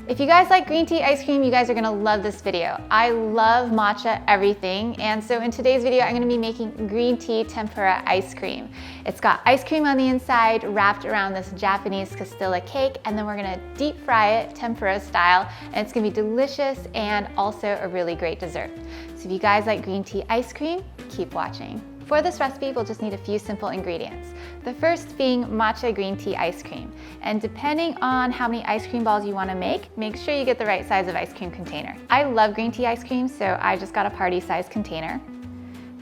If you guys like green tea ice cream, you guys are gonna love this video. I love matcha everything, and so in today's video, I'm gonna be making green tea tempura ice cream. It's got ice cream on the inside, wrapped around this Japanese Castella cake, and then we're gonna deep fry it tempura style, and it's gonna be delicious and also a really great dessert. So if you guys like green tea ice cream, keep watching. For this recipe, we'll just need a few simple ingredients. The first being matcha green tea ice cream. And depending on how many ice cream balls you want to make sure you get the right size of ice cream container. I love green tea ice cream, so I just got a party size container.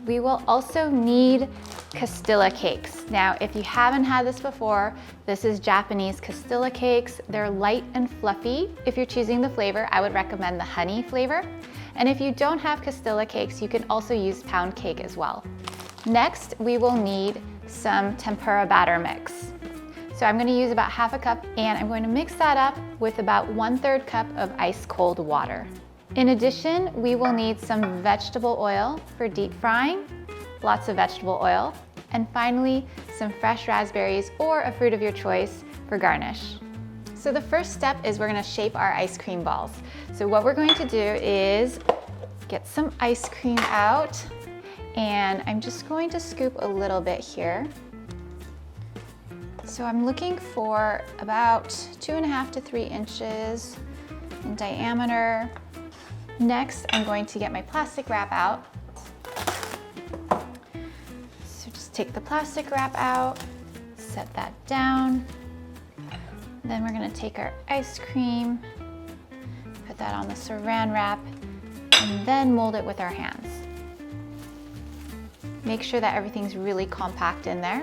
We will also need Castella cakes. Now, if you haven't had this before, this is Japanese Castella cakes. They're light and fluffy. If you're choosing the flavor, I would recommend the honey flavor. And if you don't have Castella cakes, you can also use pound cake as well. Next, we will need some tempura batter mix. So I'm going to use about half a cup, and I'm going to mix that up with about 1/3 cup of ice cold water. In addition, we will need some vegetable oil for deep frying, lots of vegetable oil, and finally some fresh raspberries or a fruit of your choice for garnish. So the first step is we're going to shape our ice cream balls. So what we're going to do is get some ice cream out. And I'm just going to scoop a little bit here. So I'm looking for about 2.5 to 3 inches in diameter. Next, I'm going to get my plastic wrap out. So just take the plastic wrap out, set that down. Then we're gonna take our ice cream, put that on the saran wrap, and then mold it with our hands. Make sure that everything's really compact in there.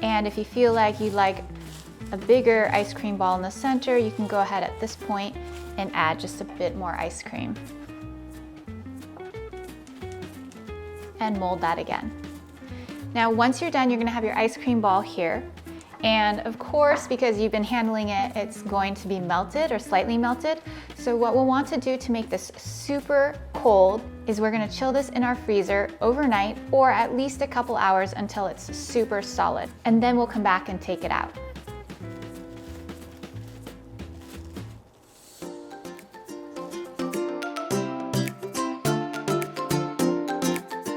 And if you feel like you'd like a bigger ice cream ball in the center, you can go ahead at this point and add just a bit more ice cream. And mold that again. Now, once you're done, you're gonna have your ice cream ball here. And of course, because you've been handling it, it's going to be melted or slightly melted. So what we'll want to do to make this super cold is we're gonna chill this in our freezer overnight or at least a couple hours until it's super solid. And then we'll come back and take it out.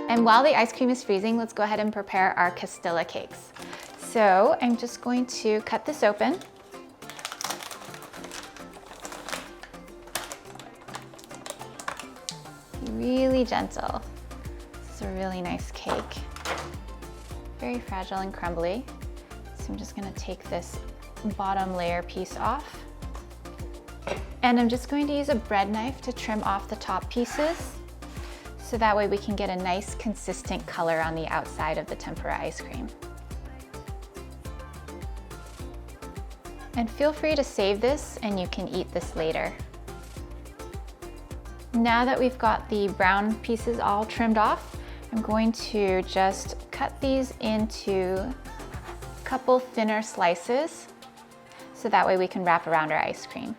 And while the ice cream is freezing, let's go ahead and prepare our Castella cakes. So I'm just going to cut this open. Really gentle. This is a really nice cake. Very fragile and crumbly. So I'm just gonna take this bottom layer piece off. And I'm just going to use a bread knife to trim off the top pieces. So that way we can get a nice consistent color on the outside of the tempura ice cream. And feel free to save this and you can eat this later. Now that we've got the brown pieces all trimmed off, I'm going to just cut these into a couple thinner slices so that way we can wrap around our ice cream.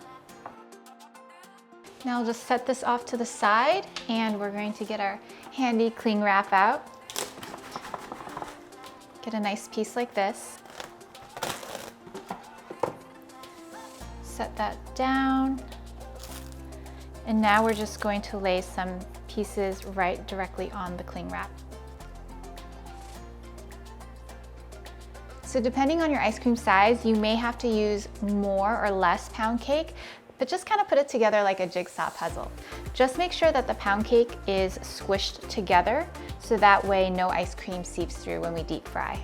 Now I'll just set this off to the side and we're going to get our handy cling wrap out. Get a nice piece like this. Set that down. And now we're just going to lay some pieces right directly on the cling wrap. So depending on your ice cream size, you may have to use more or less pound cake, but just kind of put it together like a jigsaw puzzle. Just make sure that the pound cake is squished together so that way no ice cream seeps through when we deep fry.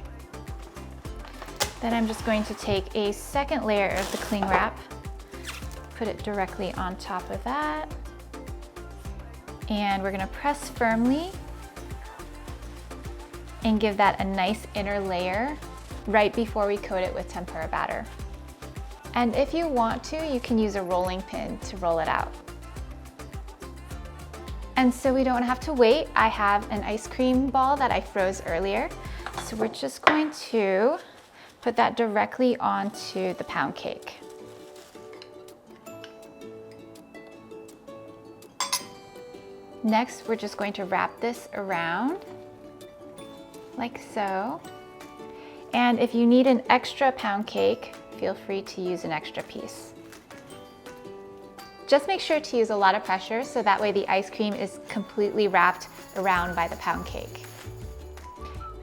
Then I'm just going to take a second layer of the cling wrap, put it directly on top of that. And we're gonna press firmly and give that a nice inner layer right before we coat it with tempura batter. And if you want to, you can use a rolling pin to roll it out. And so we don't have to wait, I have an ice cream ball that I froze earlier. So we're just going to put that directly onto the pound cake. Next, we're just going to wrap this around like so. And if you need an extra pound cake, feel free to use an extra piece. Just make sure to use a lot of pressure so that way the ice cream is completely wrapped around by the pound cake.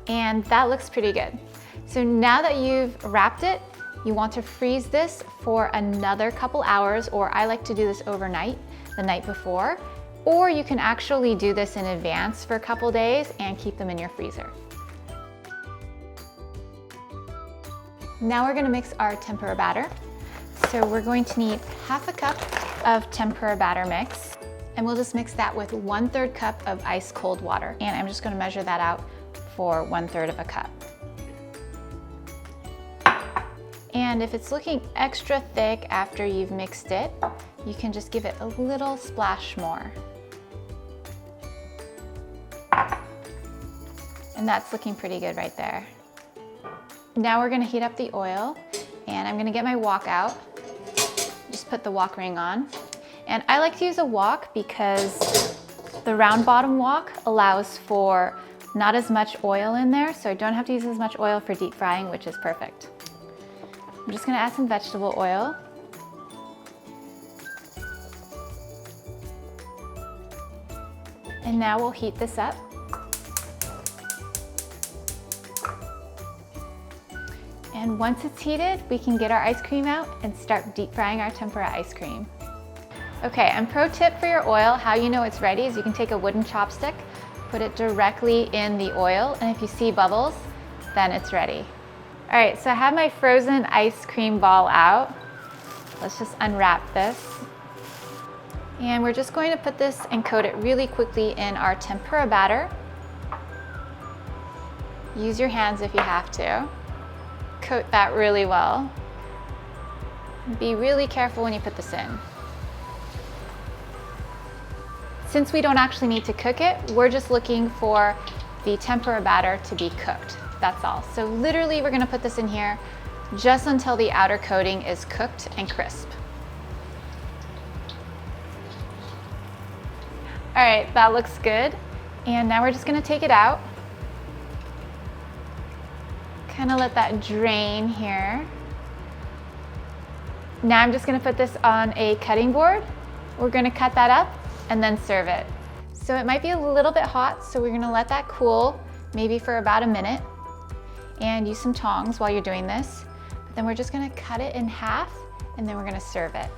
And that looks pretty good. So now that you've wrapped it, you want to freeze this for another couple hours, or I like to do this overnight, the night before, or you can actually do this in advance for a couple days and keep them in your freezer. Now we're gonna mix our tempura batter. So we're going to need half a cup of tempura batter mix, and we'll just mix that with 1/3 cup of ice cold water. And I'm just gonna measure that out for 1/3 of a cup. And if it's looking extra thick after you've mixed it, you can just give it a little splash more. And that's looking pretty good right there. Now we're gonna heat up the oil, and I'm gonna get my wok out. Just put the wok ring on. And I like to use a wok because the round bottom wok allows for not as much oil in there, so I don't have to use as much oil for deep frying, which is perfect. I'm just gonna add some vegetable oil. And now we'll heat this up. And once it's heated, we can get our ice cream out and start deep frying our tempura ice cream. Okay, and pro tip for your oil, how you know it's ready is you can take a wooden chopstick, put it directly in the oil, and if you see bubbles, then it's ready. All right, so I have my frozen ice cream ball out. Let's just unwrap this. And we're just going to put this and coat it really quickly in our tempura batter. Use your hands if you have to. Coat that really well. Be really careful when you put this in. Since we don't actually need to cook it, we're just looking for the tempura batter to be cooked. That's all. So literally we're gonna put this in here just until the outer coating is cooked and crisp. All right, that looks good. And now we're just gonna take it out. Kind of let that drain here. Now I'm just gonna put this on a cutting board. We're gonna cut that up and then serve it. So it might be a little bit hot, so we're gonna let that cool, maybe for about a minute, and use some tongs while you're doing this. But then we're just gonna cut it in half, and then we're gonna serve it.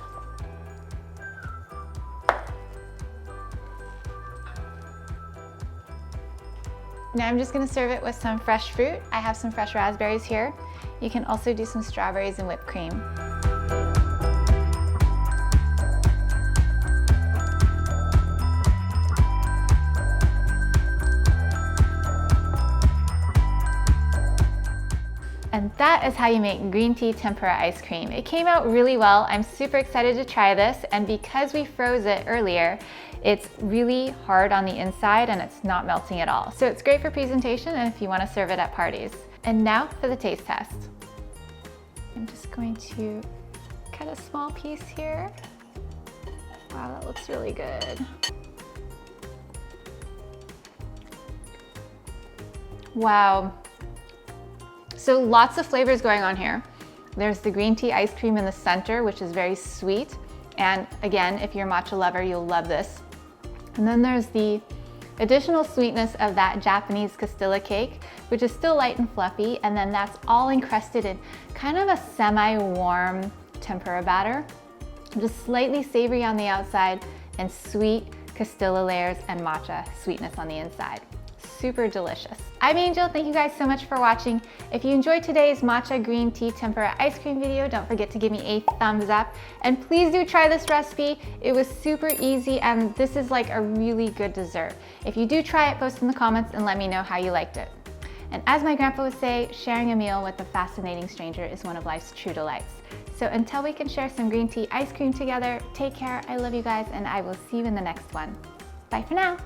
Now I'm just gonna serve it with some fresh fruit. I have some fresh raspberries here. You can also do some strawberries and whipped cream. And that is how you make green tea tempura ice cream. It came out really well. I'm super excited to try this, and because we froze it earlier, it's really hard on the inside and it's not melting at all. So it's great for presentation and if you want to serve it at parties. And now for the taste test. I'm just going to cut a small piece here. Wow, that looks really good. Wow. So lots of flavors going on here. There's the green tea ice cream in the center, which is very sweet. And again, if you're a matcha lover, you'll love this. And then there's the additional sweetness of that Japanese Castella cake, which is still light and fluffy. And then that's all encrusted in kind of a semi-warm tempura batter. Just slightly savory on the outside and sweet Castella layers and matcha sweetness on the inside. Super delicious. I'm Angel, thank you guys so much for watching. If you enjoyed today's matcha green tea tempura ice cream video, don't forget to give me a thumbs up. And please do try this recipe. It was super easy and this is like a really good dessert. If you do try it, post in the comments and let me know how you liked it. And as my grandpa would say, sharing a meal with a fascinating stranger is one of life's true delights. So until we can share some green tea ice cream together, take care, I love you guys, and I will see you in the next one. Bye for now.